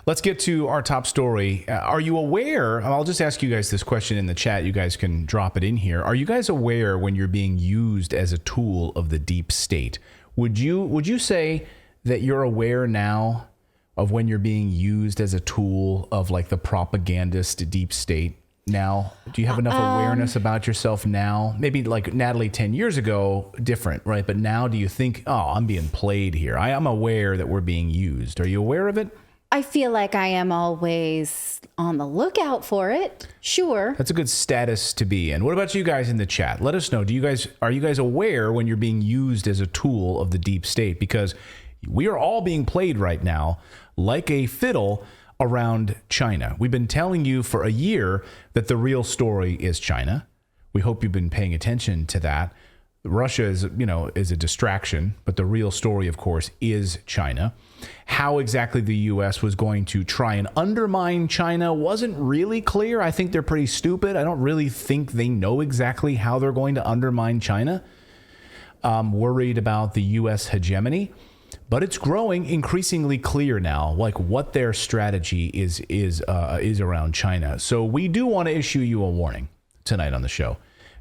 Let's get to our top story. Are you aware? I'll just ask you guys this question in the chat. You guys can drop it in here. Are you guys aware when you're being used as a tool of the deep state? Would you say that you're aware now of when you're being used as a tool of like the propagandist deep state now? Do you have enough awareness about yourself now? Maybe like Natali 10 years ago, different, right? But now do you think, oh, I'm being played here? I am aware that we're being used. Are you aware of it? I feel like I am always on the lookout for it. Sure. That's a good status to be in. What about you guys in the chat? Let us know. Are you guys aware when you're being used as a tool of the deep state? Because we are all being played right now like a fiddle around China. We've been telling you for a year that the real story is China. We hope you've been paying attention to that. Russia is a distraction, but the real story, of course, is China. How exactly the U.S. was going to try and undermine China wasn't really clear. I think they're pretty stupid. I don't really think they know exactly how they're going to undermine China. I'm worried about the U.S. hegemony, but it's growing increasingly clear now, like what their strategy is around China. So we do want to issue you a warning tonight on the show.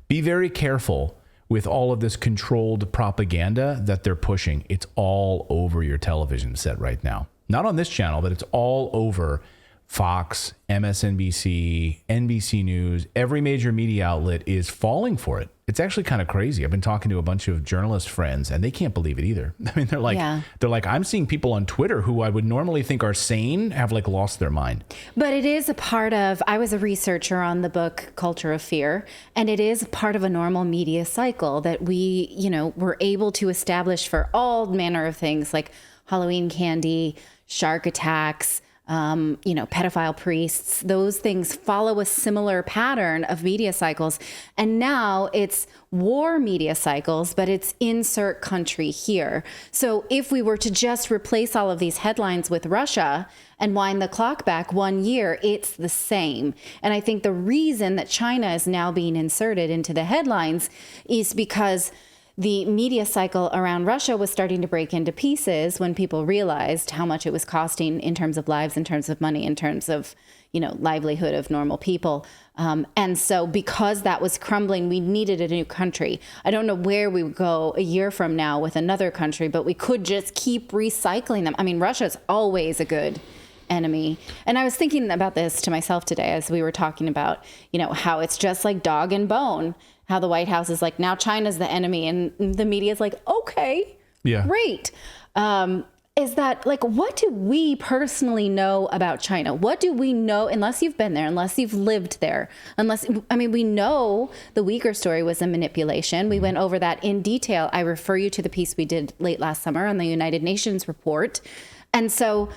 Be very careful with all of this controlled propaganda that they're pushing. It's all over your television set right now. Not on this channel, but it's all over Fox, MSNBC, NBC News. Every major media outlet is falling for it. It's actually kind of crazy. I've been talking to a bunch of journalist friends, and they can't believe it either. I mean, they're like, I'm seeing people on Twitter who I would normally think are sane have like lost their mind. But it is a part of, I was a researcher on the book Culture of Fear, and it is part of a normal media cycle that we, were able to establish for all manner of things like Halloween candy, shark attacks, pedophile priests. Those things follow a similar pattern of media cycles. And now it's war media cycles, but it's insert country here. So if we were to just replace all of these headlines with Russia and wind the clock back 1 year, it's the same. And I think the reason that China is now being inserted into the headlines is because the media cycle around Russia was starting to break into pieces when people realized how much it was costing in terms of lives, in terms of money, in terms of, livelihood of normal people. And so because that was crumbling, we needed a new country. I don't know where we would go a year from now with another country, but we could just keep recycling them. I mean, Russia's always a good enemy. And I was thinking about this to myself today as we were talking about, how it's just like dog and bone. How the White House is like, now China's the enemy, and the media is like, okay, yeah, great. Is that like, what do we personally know about China? What do we know, unless you've been there, unless you've lived there, we know the Uyghur story was a manipulation. We went over that in detail. I refer you to the piece we did late last summer on the United Nations report. And so,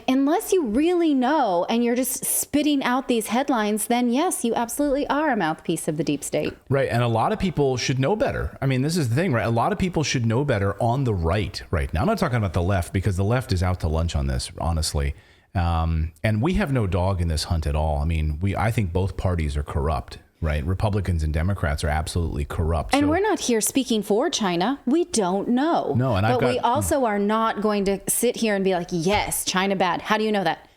unless you really know and you're just spitting out these headlines, then yes, you absolutely are a mouthpiece of the deep state. Right. And a lot of people should know better. I mean, this is the thing, right? A lot of people should know better on the right now. I'm not talking about the left, because the left is out to lunch on this, honestly. And we have no dog in this hunt at all. I mean, I think both parties are corrupt. Right. Republicans and Democrats are absolutely corrupt. And we're not here speaking for China. We don't know. No, but we also are not going to sit here and be like, yes, China bad. How do you know that?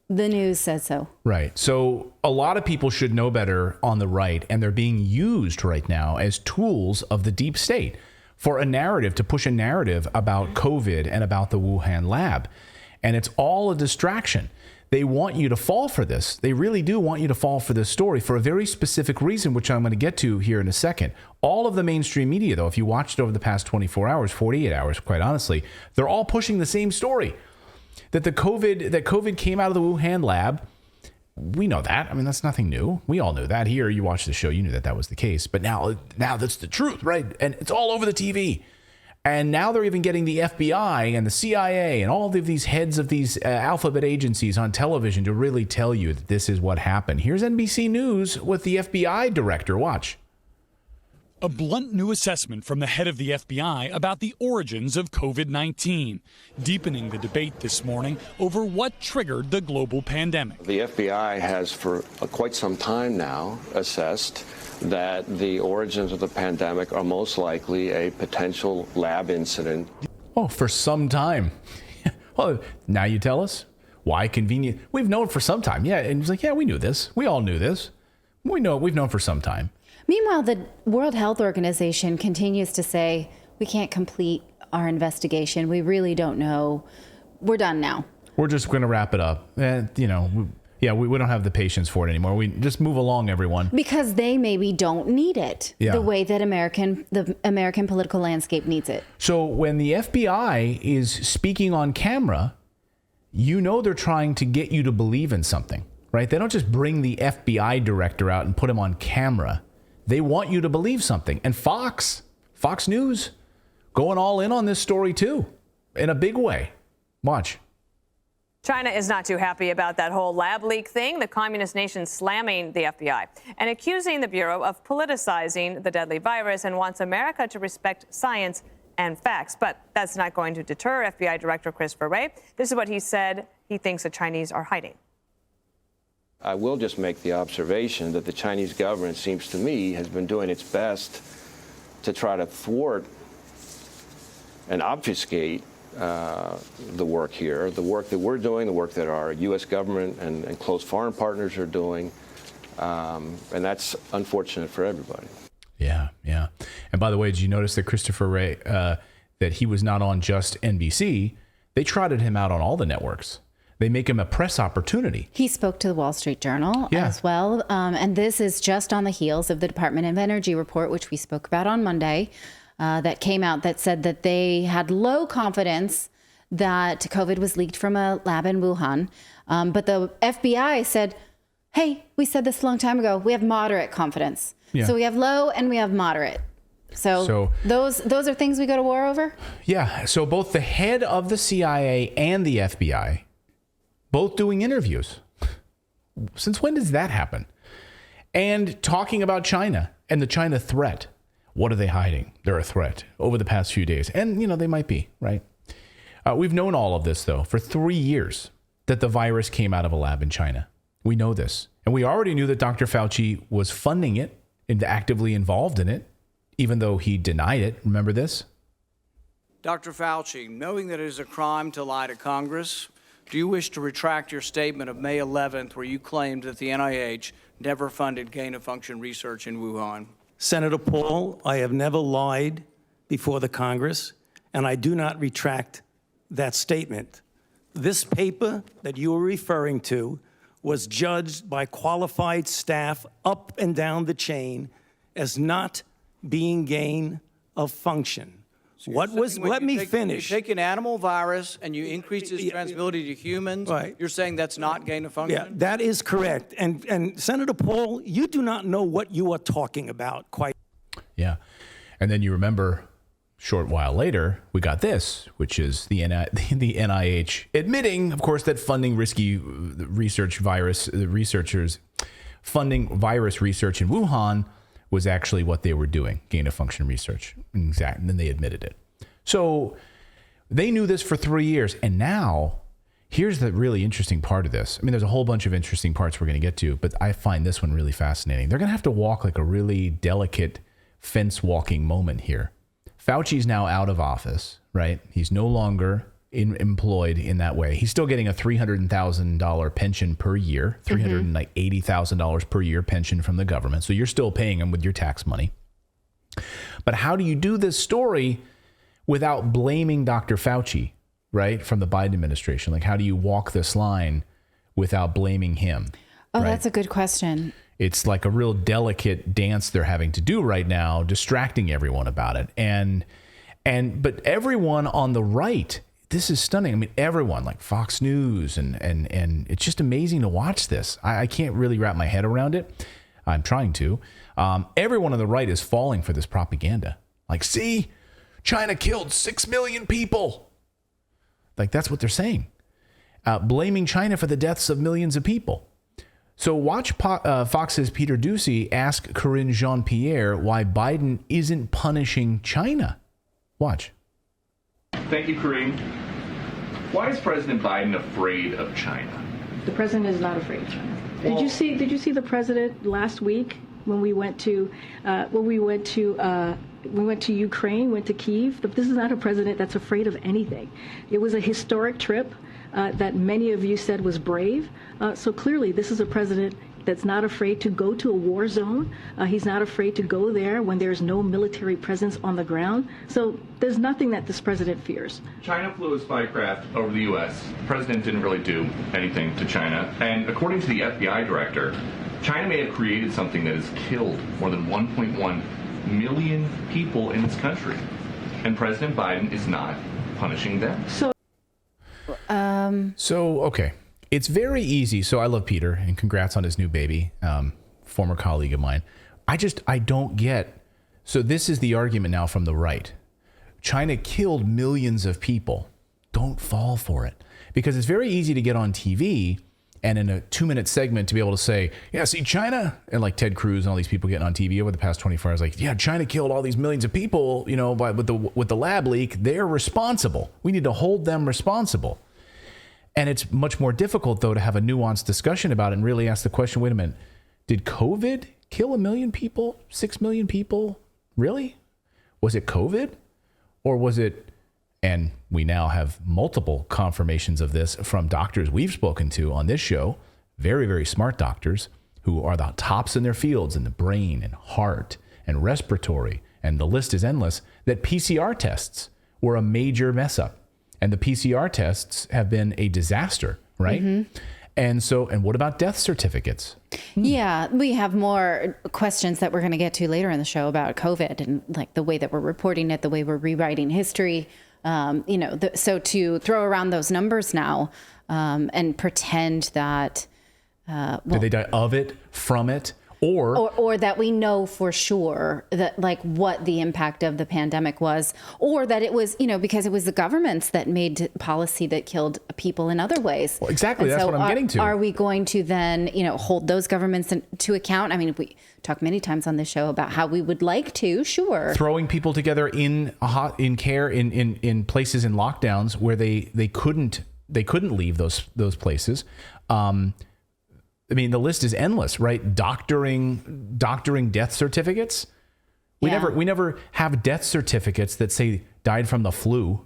The news says so. Right. So a lot of people should know better on the right, and they're being used right now as tools of the deep state for a narrative, to push a narrative about COVID and about the Wuhan lab. And it's all a distraction. They want you to fall for this. They really do want you to fall for this story for a very specific reason, which I'm going to get to here in a second. All of the mainstream media, though, if you watched over the past 24 hours, 48 hours, quite honestly, they're all pushing the same story. That COVID came out of the Wuhan lab. We know that. I mean, that's nothing new. We all knew that. Here, you watched the show, you knew that was the case. But now that's the truth, right? And it's all over the TV. And now they're even getting the FBI and the CIA and all of these heads of these alphabet agencies on television to really tell you that this is what happened. Here's NBC News with the FBI director. Watch. A blunt new assessment from the head of the FBI about the origins of COVID-19, deepening the debate this morning over what triggered the global pandemic. The FBI has for quite some time now assessed that the origins of the pandemic are most likely a potential lab incident. Oh, for some time. Well, now you tell us. Why convenient? We've known for some time. Yeah. And he's like, yeah, we knew this. We all knew this. We've known for some time. Meanwhile, the World Health Organization continues to say, we can't complete our investigation. We really don't know. We're done now. We're just going to wrap it up. We don't have the patience for it anymore. We just move along, everyone. Because they maybe don't need it the way that the American political landscape needs it. So when the FBI is speaking on camera, they're trying to get you to believe in something, right? They don't just bring the FBI director out and put him on camera. They want you to believe something. And Fox News, going all in on this story too, in a big way. Watch. China is not too happy about that whole lab leak thing. The communist nation slamming the FBI and accusing the Bureau of politicizing the deadly virus and wants America to respect science and facts. But that's not going to deter FBI Director Christopher Wray. This is what he said he thinks the Chinese are hiding. I will just make the observation that the Chinese government seems to me has been doing its best to try to thwart and obfuscate the work here, the work that we're doing, the work that our U.S. government and close foreign partners are doing. And that's unfortunate for everybody. Yeah. And by the way, did you notice that Christopher Wray, that he was not on just NBC? They trotted him out on all the networks. They make him a press opportunity. He spoke to the Wall Street Journal as well. And this is just on the heels of the Department of Energy report, which we spoke about on Monday, that came out that said that they had low confidence that COVID was leaked from a lab in Wuhan. But the FBI said, hey, we said this a long time ago. We have moderate confidence. Yeah. So we have low and we have moderate. So those are things we go to war over? Yeah. So both the head of the CIA and the FBI, both doing interviews. Since when does that happen? And talking about China and the China threat. What are they hiding? They're a threat over the past few days. And, they might be, right? We've known all of this, though, for 3 years, that the virus came out of a lab in China. We know this. And we already knew that Dr. Fauci was funding it and actively involved in it, even though he denied it. Remember this? Dr. Fauci, knowing that it is a crime to lie to Congress, do you wish to retract your statement of May 11th where you claimed that the NIH never funded gain-of-function research in Wuhan? Senator Paul, I have never lied before the Congress, and I do not retract that statement. This paper that you are referring to was judged by qualified staff up and down the chain as not being gain of function. So let me finish. You take an animal virus and you increase its transmissibility to humans. Right. You're saying that's not gain of function? Yeah, that is correct. And Senator Paul, you do not know what you are talking about quite. Yeah. And then you remember, short while later, we got this, which is the NIH admitting, of course, that funding risky researchers funding virus research in Wuhan was actually what they were doing, gain-of-function research. Exactly. And then they admitted it. So they knew this for 3 years. And now, here's the really interesting part of this. I mean, there's a whole bunch of interesting parts we're going to get to, but I find this one really fascinating. They're going to have to walk like a really delicate fence-walking moment here. Fauci's now out of office, right? He's no longer employed in that way. He's still getting a $300,000 pension per year, $380,000 per year pension from the government. So you're still paying him with your tax money. But how do you do this story without blaming Dr. Fauci, right, from the Biden administration? Like, how do you walk this line without blaming him? Oh, right? That's a good question. It's like a real delicate dance they're having to do right now, distracting everyone about it. But everyone on the right, this is stunning. I mean, everyone, like Fox News, and it's just amazing to watch this. I can't really wrap my head around it. I'm trying to. Everyone on the right is falling for this propaganda. Like, see, China killed 6 million people. Like, that's what they're saying. Blaming China for the deaths of millions of people. So watch Fox's Peter Doocy ask Karine Jean-Pierre why Biden isn't punishing China. Watch. Thank you, Karine. Why is President Biden afraid of China? The president is not afraid of China. Well, Did you see the president last week when we went to Ukraine, went to Kyiv? This is not a president that's afraid of anything. It was a historic trip. that many of you said was brave. So clearly, this is a president that's not afraid to go to a war zone. He's not afraid to go there when there's no military presence on the ground. So there's nothing that this president fears. China flew a spy craft over the U.S. The president didn't really do anything to China. And according to the FBI director, China may have created something that has killed more than 1.1 million people in this country. And President Biden is not punishing them. So, okay. It's very easy. So I love Peter, and congrats on his new baby, former colleague of mine. I don't get. So this is the argument now from the right. China killed millions of people. Don't fall for it. Because it's very easy to get on TV and in a 2-minute segment to be able to say, yeah, see, China, and like Ted Cruz and all these people getting on TV over the past 24 hours, like, yeah, China killed all these millions of people, you know, with the lab leak. They're responsible. We need to hold them responsible. And it's much more difficult, though, to have a nuanced discussion about it and really ask the question, wait a minute, did COVID kill 1 million people, 6 million people? Really? Was it COVID? Or was it, and we now have multiple confirmations of this from doctors we've spoken to on this show, very, very smart doctors who are the tops in their fields in the brain and heart and respiratory, and the list is endless, that PCR tests were a major mess up. And the PCR tests have been a disaster, right? Mm-hmm. And what about death certificates? Yeah, we have more questions that we're going to get to later in the show about COVID and like the way that we're reporting it, the way we're rewriting history. So to throw around those numbers now and pretend that did they die of it, from it? Or that we know for sure that like what the impact of the pandemic was, or that it was, because it was the governments that made policy that killed people in other ways. Well, exactly. That's what I'm getting to. Are we going to then, hold those governments to account? I mean, we talk many times on this show about how we would like to, sure. Throwing people together in care, in places in lockdowns where they couldn't leave those places. I mean, the list is endless, right? Doctoring death certificates. We never have death certificates that say died from the flu,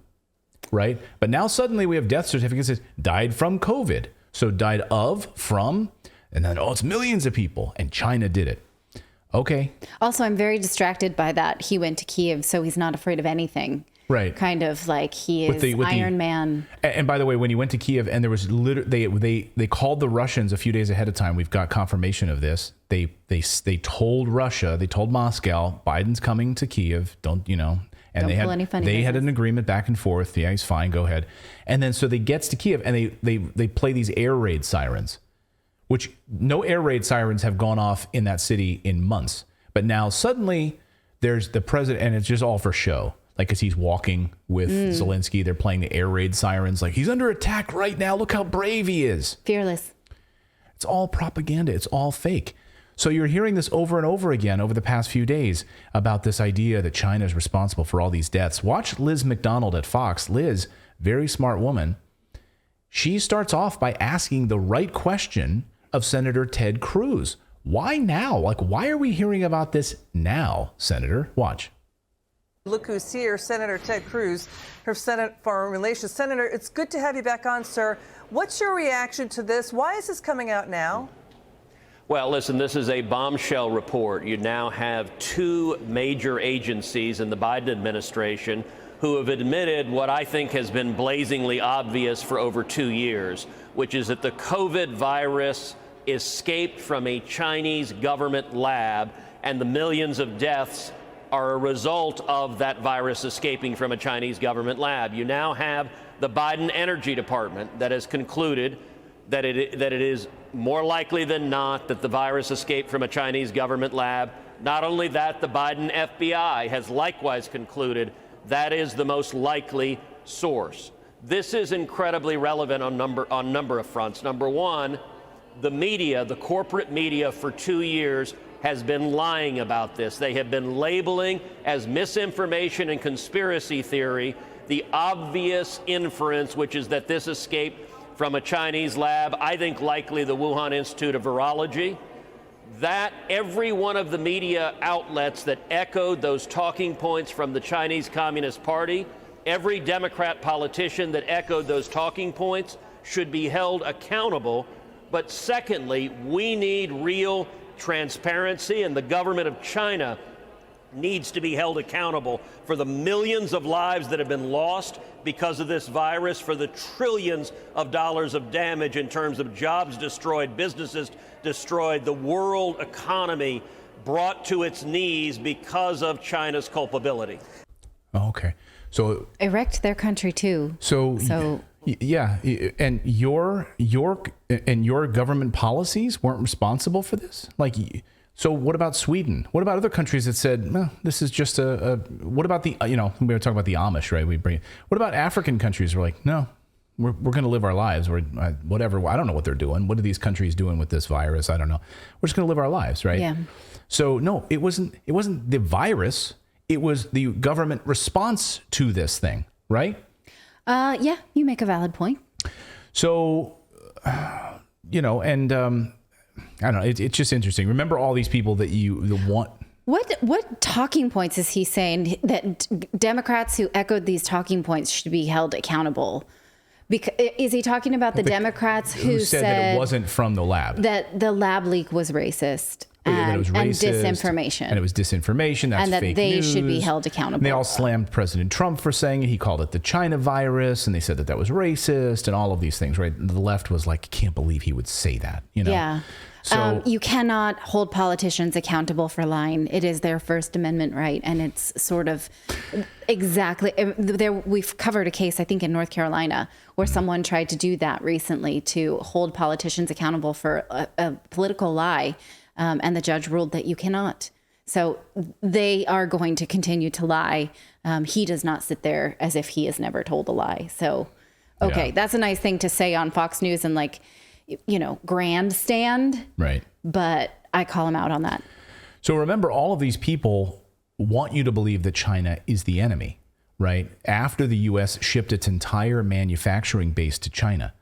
right? But now suddenly we have death certificates that died from COVID. So died of, from, and then, it's millions of people, and China did it. Okay. Also, I'm very distracted by that. He went to Kiev, so he's not afraid of anything. Right. Kind of like he is Iron Man. And by the way, when he went to Kiev, and there was they called the Russians a few days ahead of time. We've got confirmation of this. They told Russia, they told Moscow, Biden's coming to Kiev. And they had an agreement back and forth. Yeah, he's fine. Go ahead. And then so they gets to Kiev, and they play these air raid sirens, which no air raid sirens have gone off in that city in months. But now suddenly there's the president, and it's just all for show. Like, as he's walking with Zelensky, they're playing the air raid sirens. Like, he's under attack right now. Look how brave he is. Fearless. It's all propaganda. It's all fake. So you're hearing this over and over again over the past few days about this idea that China is responsible for all these deaths. Watch Liz McDonald at Fox. Liz, very smart woman. She starts off by asking the right question of Senator Ted Cruz. Why now? Like, why are we hearing about this now, Senator? Watch. Look who's here, Senator Ted Cruz, her Senate Foreign Relations. Senator, it's good to have you back on, sir. What's your reaction to this? Why is this coming out now? Well, listen, this is a bombshell report. You now have two major agencies in the Biden administration who have admitted what I think has been blazingly obvious for over 2 years, which is that the COVID virus escaped from a Chinese government lab, and the millions of deaths are a result of that virus escaping from a Chinese government lab. You now have the Biden Energy Department that has concluded that it is more likely than not that the virus escaped from a Chinese government lab. Not only that, the Biden FBI has likewise concluded that is the most likely source. This is incredibly relevant on number of fronts. Number one, the media, the corporate media, for 2 years has been lying about this. They have been labeling as misinformation and conspiracy theory the obvious inference, which is that this escaped from a Chinese lab, I think likely the Wuhan Institute of Virology. That every one of the media outlets that echoed those talking points from the Chinese Communist Party, every Democrat politician that echoed those talking points should be held accountable. But secondly, we need real transparency, and the government of China needs to be held accountable for the millions of lives that have been lost because of this virus, for the trillions of dollars of damage in terms of jobs destroyed, businesses destroyed, the world economy brought to its knees because of China's culpability. Okay. So Erect their country too. So yeah, and your government policies weren't responsible for this? Like, so what about Sweden? What about other countries that said, well, this is just what about the, we were talking about the Amish, right? What about African countries who are like, no, we're going to live our lives, or whatever. I don't know what they're doing. What are these countries doing with this virus? I don't know. We're just going to live our lives, right? Yeah. So no, it wasn't the virus. It was the government response to this thing, right? Yeah, you make a valid point. So, and I don't know. It's just interesting. Remember all these people that you want. What talking points is he saying that Democrats who echoed these talking points should be held accountable? Because is he talking about the Democrats who said that it wasn't from the lab? That the lab leak was racist. That it was racist, and disinformation. And it was disinformation. That's and that fake they news. should be held accountable. And they all slammed President Trump for saying it. He called it the China virus, and they said that was racist, and all of these things, right? The left was like, can't believe he would say that, Yeah. So you cannot hold politicians accountable for lying. It is their First Amendment right, and it's sort of exactly there. We've covered a case, I think, in North Carolina where someone tried to do that recently to hold politicians accountable for a political lie, and the judge ruled that you cannot. So they are going to continue to lie. He does not sit there as if he has never told a lie. So, okay, that's a nice thing to say on Fox News and grandstand. Right. But I call him out on that. So remember, all of these people want you to believe that China is the enemy, right? After the U.S. shipped its entire manufacturing base to China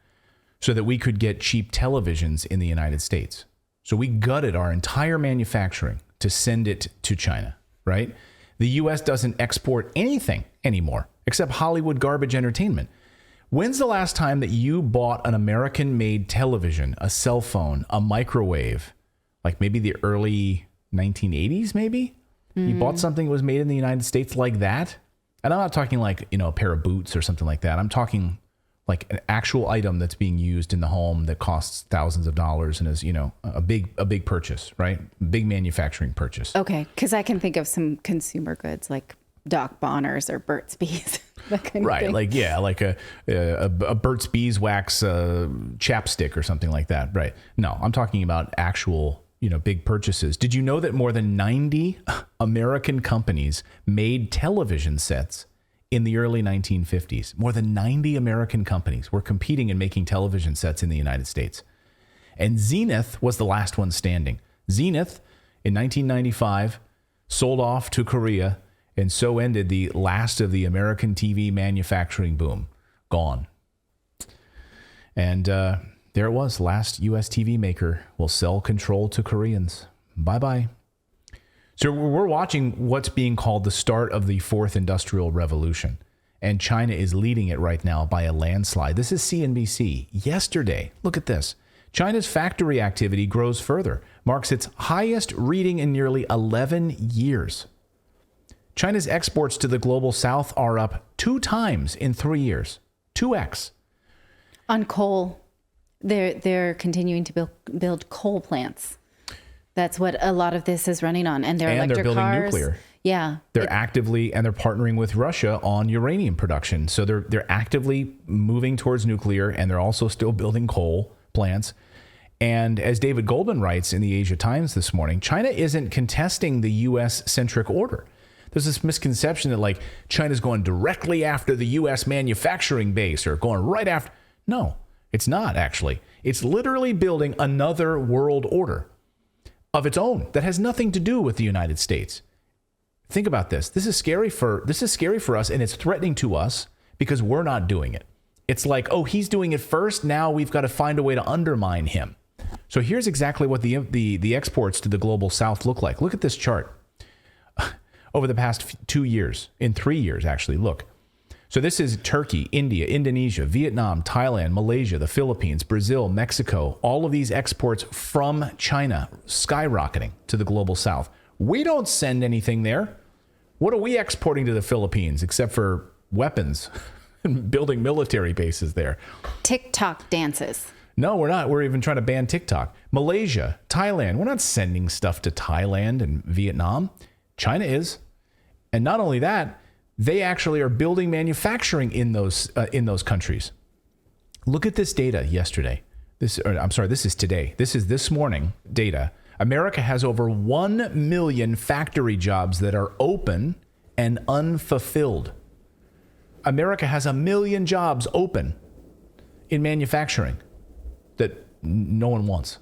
so that we could get cheap televisions in the United States. So we gutted our entire manufacturing to send it to China, right? The U.S. doesn't export anything anymore except Hollywood garbage entertainment. When's the last time that you bought an American-made television, a cell phone, a microwave, like maybe the early 1980s, maybe? You bought something that was made in the United States like that? And I'm not talking like, a pair of boots or something like that. I'm talking like an actual item that's being used in the home that costs thousands of dollars and is, a big purchase, right? Big manufacturing purchase. Okay, because I can think of some consumer goods like Doc Bonners or Burt's Bees. That kind of thing. Like a Burt's Beeswax chapstick or something like that. Right. No, I'm talking about actual, big purchases. Did you know that more than 90 American companies made television sets in the early 1950s? More than 90 American companies were competing and making television sets in the United States. And Zenith was the last one standing. Zenith, in 1995, sold off to Korea, and so ended the last of the American TV manufacturing boom. Gone. And there it was. Last U.S. TV maker will sell control to Koreans. Bye-bye. So we're watching what's being called the start of the fourth industrial revolution. And China is leading it right now by a landslide. This is CNBC. Yesterday, look at this. China's factory activity grows further, marks its highest reading in nearly 11 years. China's exports to the global south are up 2 times in 3 years. 2x. On coal, they're continuing to build coal plants. That's what a lot of this is running on. And they're electric building cars. Nuclear. Yeah. They're partnering with Russia on uranium production. So they're actively moving towards nuclear, and they're also still building coal plants. And as David Goldman writes in the Asia Times this morning, China isn't contesting the U.S.-centric order. There's this misconception that China's going directly after the U.S. manufacturing base or going right after. No, it's not actually. It's literally building another world order of its own that has nothing to do with the United States. Think about this. This is scary for us, and it's threatening to us because we're not doing it. It's like, oh, he's doing it first. Now we've got to find a way to undermine him. So here's exactly what the exports to the global south look like. Look at this chart. Over the past 2 years, in 3 years, actually, look. So this is Turkey, India, Indonesia, Vietnam, Thailand, Malaysia, the Philippines, Brazil, Mexico, all of these exports from China skyrocketing to the global south. We don't send anything there. What are we exporting to the Philippines except for weapons and building military bases there? TikTok dances. No, we're not. We're even trying to ban TikTok. Malaysia, Thailand. We're not sending stuff to Thailand and Vietnam. China is. And not only that, they actually are building manufacturing in those countries. Look at this data yesterday. This is today. This is this morning data. America has over 1 million factory jobs that are open and unfulfilled. America has 1 million jobs open in manufacturing that no one wants.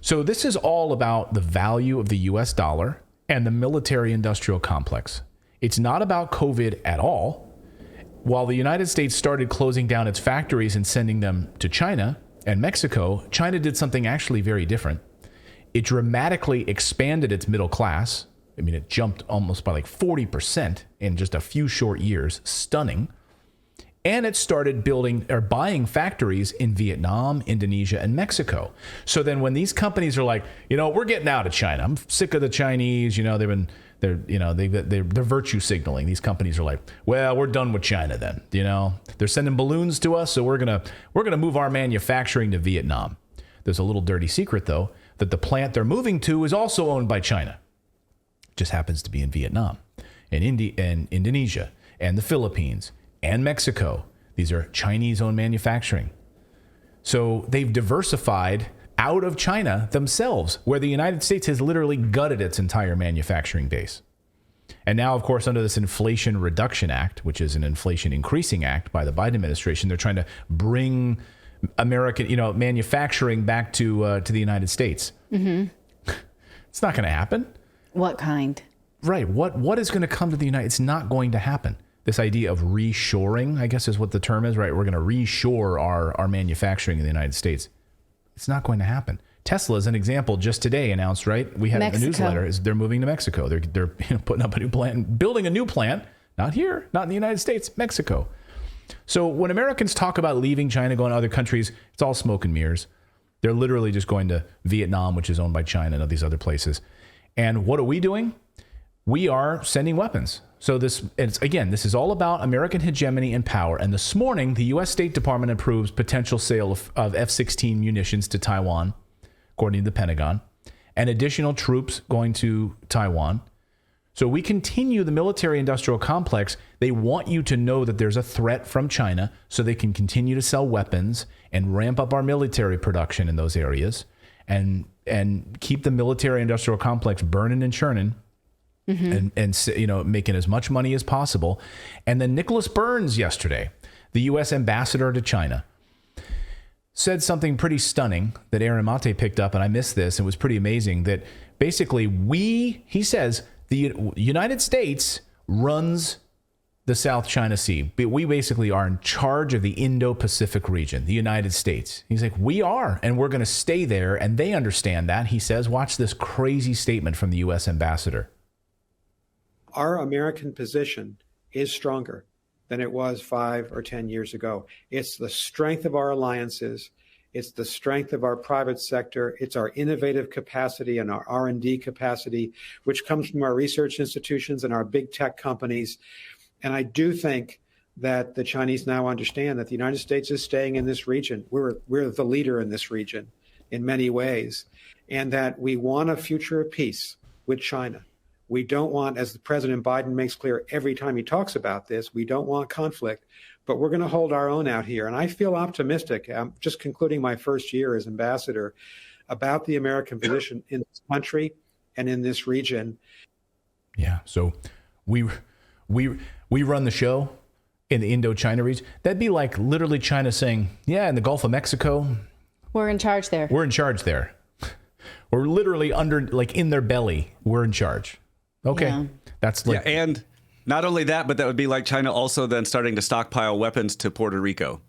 So this is all about the value of the US dollar and the military-industrial complex. It's not about COVID at all. While the United States started closing down its factories and sending them to China and Mexico, China did something actually very different. It dramatically expanded its middle class. I mean, it jumped almost by like 40% in just a few short years. Stunning. And it started building or buying factories in Vietnam, Indonesia, and Mexico. So then when these companies are like, we're getting out of China. I'm sick of the Chinese. They're virtue signaling. These companies are like, well, we're done with China then. They're sending balloons to us, so we're gonna move our manufacturing to Vietnam. There's a little dirty secret though, that the plant they're moving to is also owned by China. Just happens to be in Vietnam and Indonesia and the Philippines and Mexico. These are Chinese-owned manufacturing. So they've diversified out of China themselves, where the United States has literally gutted its entire manufacturing base. And now, of course, under this Inflation Reduction Act, which is an inflation increasing act by the Biden administration, they're trying to bring American, manufacturing back to the United States. Mm-hmm. It's not going to happen. What kind? Right. What is going to come to the United States? It's not going to happen. This idea of reshoring, I guess is what the term is, right? We're going to reshore our manufacturing in the United States. It's not going to happen. Tesla, as an example, just today announced, right? We had a newsletter. They're moving to Mexico. They're putting up a new plant, building a new plant. Not here, not in the United States, Mexico. So when Americans talk about leaving China, going to other countries, it's all smoke and mirrors. They're literally just going to Vietnam, which is owned by China, and all these other places. And what are we doing? We are sending weapons. So this is all about American hegemony and power. And this morning, the U.S. State Department approves potential sale of F-16 munitions to Taiwan, according to the Pentagon, and additional troops going to Taiwan. So we continue the military-industrial complex. They want you to know that there's a threat from China so they can continue to sell weapons and ramp up our military production in those areas and keep the military-industrial complex burning and churning. Mm-hmm. And making as much money as possible. And then Nicholas Burns yesterday, the U.S. ambassador to China, said something pretty stunning that Aaron Mate picked up, and I missed this. It was pretty amazing that basically he says the United States runs the South China Sea. We basically are in charge of the Indo-Pacific region, the United States. He's like, we are, and we're going to stay there. And they understand that. He says, watch this crazy statement from the U.S. ambassador. Our American position is stronger than it was 5 or 10 years ago. It's the strength of our alliances. It's the strength of our private sector. It's our innovative capacity and our R&D capacity, which comes from our research institutions and our big tech companies. And I do think that the Chinese now understand that the United States is staying in this region. We're the leader in this region in many ways, and that we want a future of peace with China. We don't want, as the President Biden makes clear every time he talks about this, we don't want conflict, but we're going to hold our own out here. And I feel optimistic. I'm just concluding my first year as ambassador about the American position in this country and in this region. Yeah. So we run the show in the Indo-China region. That'd be like literally China saying, yeah, in the Gulf of Mexico, we're in charge there. We're in charge there. We're literally in their belly. We're in charge. Okay. Yeah. That's like, and not only that, but that would be like China also then starting to stockpile weapons to Puerto Rico.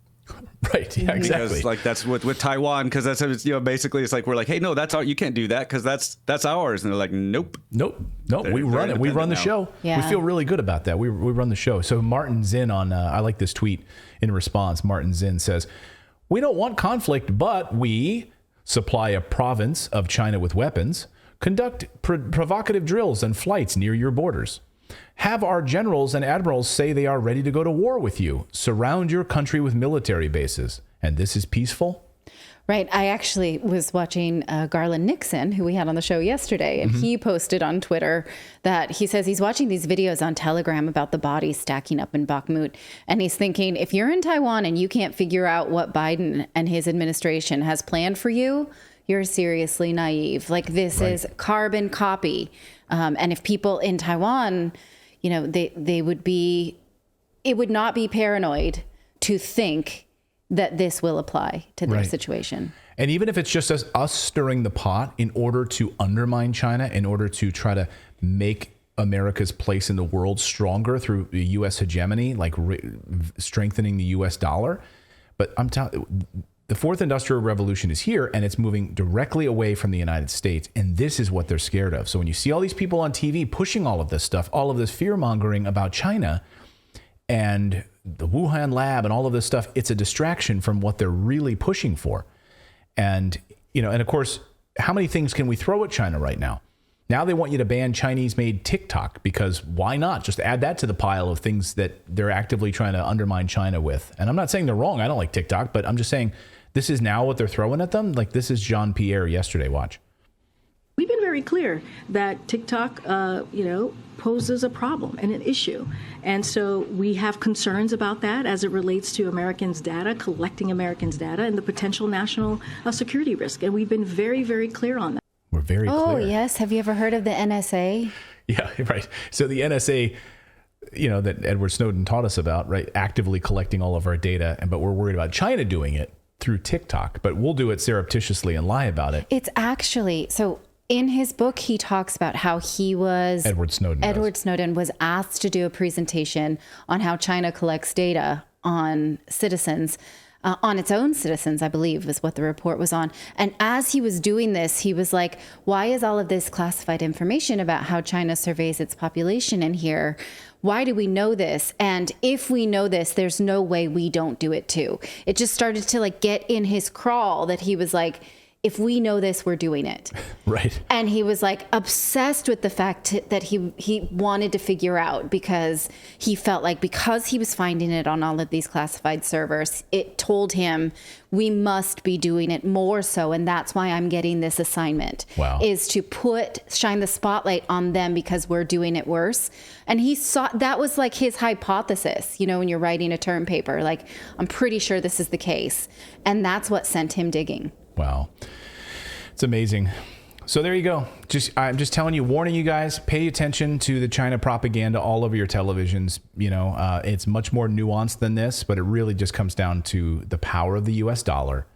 Right. Yeah, exactly. Because like that's with Taiwan, because that's, basically it's like we're like, hey, no, that's you can't do that because that's ours, and they're like, nope. We run it. We run the show. Yeah. We feel really good about that. We run the show. So Martin Zinn on I like this tweet in response. Martin Zinn says, "We don't want conflict, but we supply a province of China with weapons, conduct provocative drills and flights near your borders. Have our generals and admirals say they are ready to go to war with you. Surround your country with military bases. And this is peaceful?" Right. I actually was watching Garland Nixon, who we had on the show yesterday, and he posted on Twitter that he says he's watching these videos on Telegram about the bodies stacking up in Bakhmut. And he's thinking, if you're in Taiwan and you can't figure out what Biden and his administration has planned for you, you're seriously naive. Like, this is carbon copy. And if people in Taiwan, they would be, it would not be paranoid to think that this will apply to their situation. And even if it's just us stirring the pot in order to undermine China, in order to try to make America's place in the world stronger through the U.S. hegemony, like strengthening the U.S. dollar. But I'm telling the fourth industrial revolution is here, and it's moving directly away from the United States. And this is what they're scared of. So when you see all these people on TV pushing all of this stuff, all of this fear mongering about China and the Wuhan lab and all of this stuff, it's a distraction from what they're really pushing for. And, and of course, how many things can we throw at China right now? Now they want you to ban Chinese-made TikTok, because why not? Just add that to the pile of things that they're actively trying to undermine China with. And I'm not saying they're wrong. I don't like TikTok, but I'm just saying this is now what they're throwing at them. Like, this is Jean-Pierre yesterday. Watch. We've been very clear that TikTok, poses a problem and an issue. And so we have concerns about that as it relates to Americans' data, collecting Americans' data, and the potential national security risk. And we've been very, very clear on that. We're very clear. Oh, yes. Have you ever heard of the NSA? Yeah, right. So the NSA, that Edward Snowden taught us about, right, actively collecting all of our data, but we're worried about China doing it through TikTok, but we'll do it surreptitiously and lie about it. It's actually, so in his book, he talks about how he was... Edward Snowden was asked to do a presentation on how China collects data on citizens, on its own citizens, I believe, was what the report was on. And as he was doing this, he was like, why is all of this classified information about how China surveys its population in here? Why do we know this? And if we know this, there's no way we don't do it too. It just started to get in his crawl that he was like, if we know this, we're doing it. Right. And he was obsessed with the fact that he wanted to figure out, because he felt like because he was finding it on all of these classified servers, it told him we must be doing it more so. And that's why I'm getting this assignment. Wow. Is to shine the spotlight on them because we're doing it worse. And he saw that was his hypothesis, when you're writing a term paper, I'm pretty sure this is the case. And that's what sent him digging. Wow. It's amazing. So there you go. I'm just telling you, warning you guys, pay attention to the China propaganda all over your televisions. It's much more nuanced than this, but it really just comes down to the power of the U.S. dollar,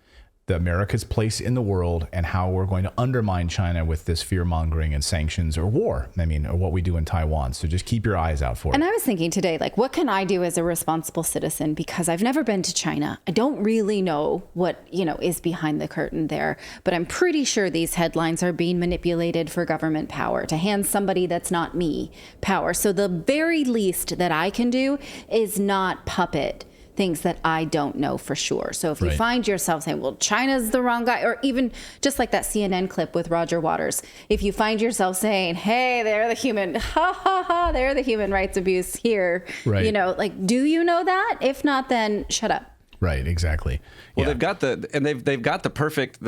America's place in the world, and how we're going to undermine China with this fear-mongering and sanctions or war, or what we do in Taiwan. So just keep your eyes out for it. And I was thinking today, what can I do as a responsible citizen? Because I've never been to China. I don't really know what, is behind the curtain there. But I'm pretty sure these headlines are being manipulated for government power, to hand somebody that's not me power. So the very least that I can do is not puppet things that I don't know for sure. So if you find yourself saying, well, China's the wrong guy, or even just like that CNN clip with Roger Waters, if you find yourself saying, hey, they're the human, they're the human rights abuse here, do you know that? If not, then shut up. Right, exactly. Well, they've got the perfect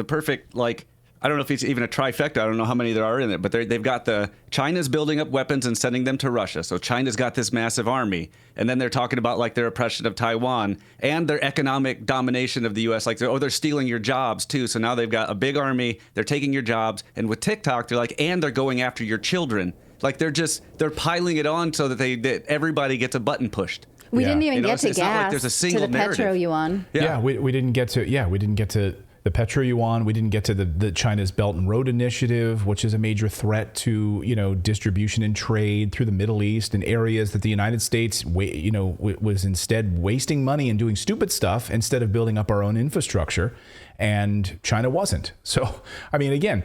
I don't know if it's even a trifecta. I don't know how many there are in it, but they've got China's building up weapons and sending them to Russia. So China's got this massive army. And then they're talking about their oppression of Taiwan and their economic domination of the U.S. They're stealing your jobs too. So now they've got a big army. They're taking your jobs. And with TikTok, they're and they're going after your children. They're piling it on so that everybody gets a button pushed. We didn't even get to gas, there's a single to the narrative. petro yuan. Yeah, we didn't get to the petro-yuan. We didn't get to the China's Belt and Road Initiative, which is a major threat to, distribution and trade through the Middle East in areas that the United States, was instead wasting money and doing stupid stuff instead of building up our own infrastructure. And China wasn't. So, I mean, again,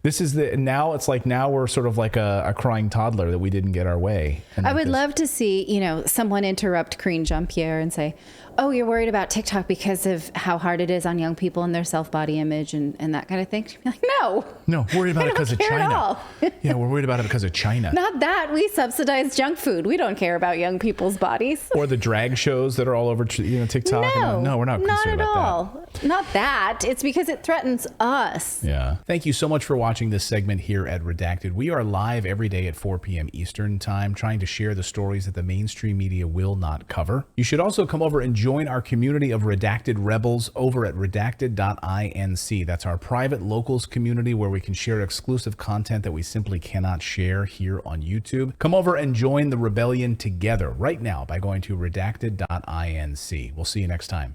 this is now we're sort of like a crying toddler that we didn't get our way. And I would love to see, someone interrupt Karine Jean-Pierre and say, oh, you're worried about TikTok because of how hard it is on young people and their self-body image and that kind of thing. She'd be like, no. No, worried about it because of China. At all. Yeah, we're worried about it because of China. Not that. We subsidize junk food. We don't care about young people's bodies. Or the drag shows that are all over TikTok. No, we're not concerned about that. Not that. It's because it threatens us. Yeah. Thank you so much for watching this segment here at Redacted. We are live every day at 4 p.m. Eastern Time, trying to share the stories that the mainstream media will not cover. You should also come over and join our community of Redacted Rebels over at redacted.inc. That's our private locals community where we can share exclusive content that we simply cannot share here on YouTube. Come over and join the rebellion together right now by going to redacted.inc. We'll see you next time.